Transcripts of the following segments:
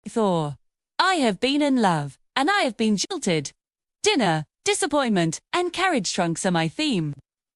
Thor. I have been in love, and I have been jilted. Dinner, disappointment, and carriage trunks are my theme.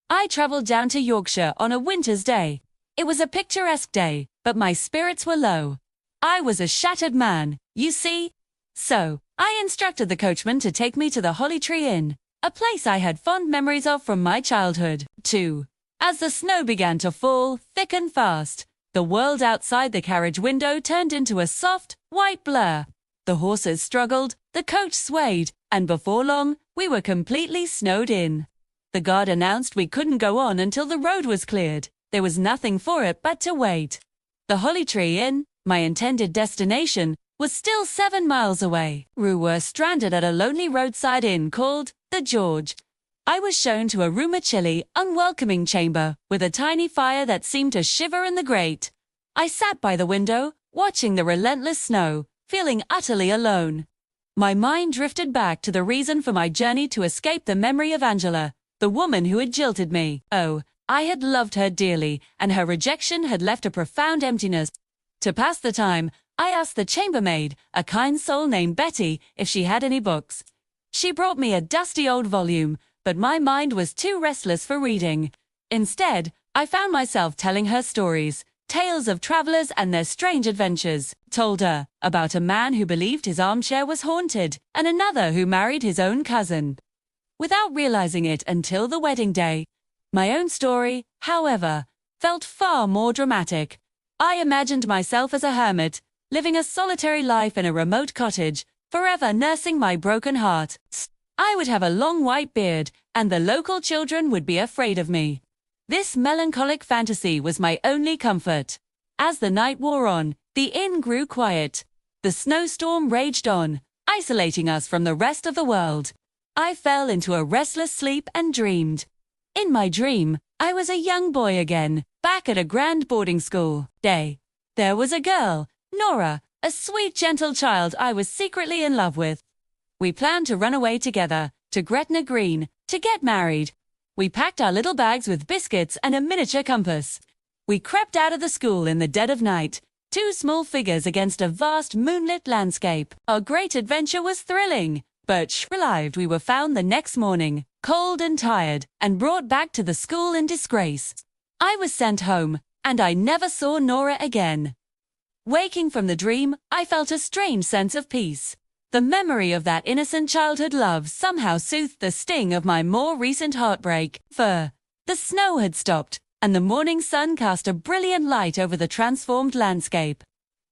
I travelled down to Yorkshire on a winter's day. It was a picturesque day, but my spirits were low. I was a shattered man, you see. So, I instructed the coachman to take me to the Holly Tree Inn, a place I had fond memories of from my childhood, too. As the snow began to fall, thick and fast, the world outside the carriage window turned into a soft, white blur. The horses struggled, the coach swayed, and before long, we were completely snowed in. The guard announced we couldn't go on until the road was cleared. There was nothing for it but to wait. The Holly Tree Inn, my intended destination, was still 7 miles away. We were stranded at a lonely roadside inn called The George. I was shown to a room, a chilly, unwelcoming chamber, with a tiny fire that seemed to shiver in the grate. I sat by the window, watching the relentless snow, feeling utterly alone. My mind drifted back to the reason for my journey to escape the memory of Angela, the woman who had jilted me. Oh, I had loved her dearly, and her rejection had left a profound emptiness. To pass the time, I asked the chambermaid, a kind soul named Betty, if she had any books. She brought me a dusty old volume, but my mind was too restless for reading. Instead, I found myself telling her stories, tales of travelers and their strange adventures. Told her about a man who believed his armchair was haunted, and another who married his own cousin, without realizing it until the wedding day. My own story, however, felt far more dramatic. I imagined myself as a hermit, living a solitary life in a remote cottage, forever nursing my broken heart. I would have a long white beard, and the local children would be afraid of me. This melancholic fantasy was my only comfort. As the night wore on, the inn grew quiet. The snowstorm raged on, isolating us from the rest of the world. I fell into a restless sleep and dreamed. In my dream, I was a young boy again, back at a grand boarding school day. There was a girl, Nora, a sweet, gentle child I was secretly in love with. We planned to run away together, to Gretna Green, to get married. We packed our little bags with biscuits and a miniature compass. We crept out of the school in the dead of night, 2 small figures against a vast moonlit landscape. Our great adventure was thrilling, but relieved we were found the next morning, cold and tired, and brought back to the school in disgrace. I was sent home, and I never saw Nora again. Waking from the dream, I felt a strange sense of peace. The memory of that innocent childhood love somehow soothed the sting of my more recent heartbreak. For the snow had stopped, and the morning sun cast a brilliant light over the transformed landscape.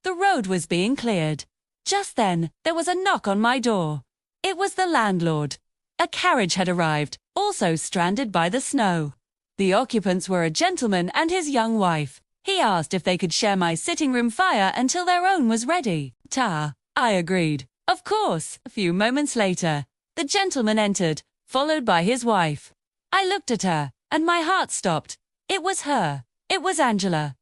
The road was being cleared. Just then, there was a knock on my door. It was the landlord. A carriage had arrived, also stranded by the snow. The occupants were a gentleman and his young wife. He asked if they could share my sitting room fire until their own was ready. I agreed. Of course. A few moments later, the gentleman entered, followed by his wife. I looked at her, and my heart stopped. It was her. It was Angela.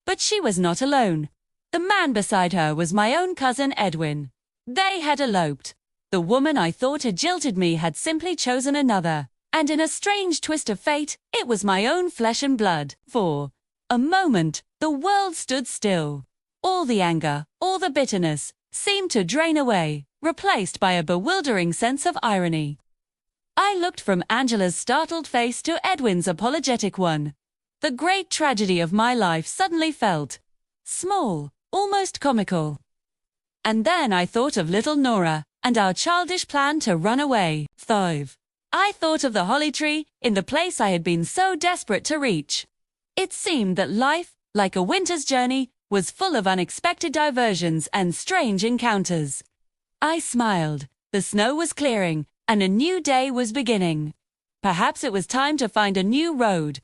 But she was not alone. The man beside her was my own cousin Edwin. They had eloped. The woman I thought had jilted me had simply chosen another, and in a strange twist of fate, it was my own flesh and blood. For a moment, the world stood still. All the anger, all the bitterness, seemed to drain away, replaced by a bewildering sense of irony. I looked from Angela's startled face to Edwin's apologetic one. The great tragedy of my life suddenly felt small, almost comical. And then I thought of little Nora, and our childish plan to run away. I thought of the holly tree, in the place I had been so desperate to reach. It seemed that life, like a winter's journey, was full of unexpected diversions and strange encounters. I smiled. The snow was clearing, and a new day was beginning. Perhaps it was time to find a new road,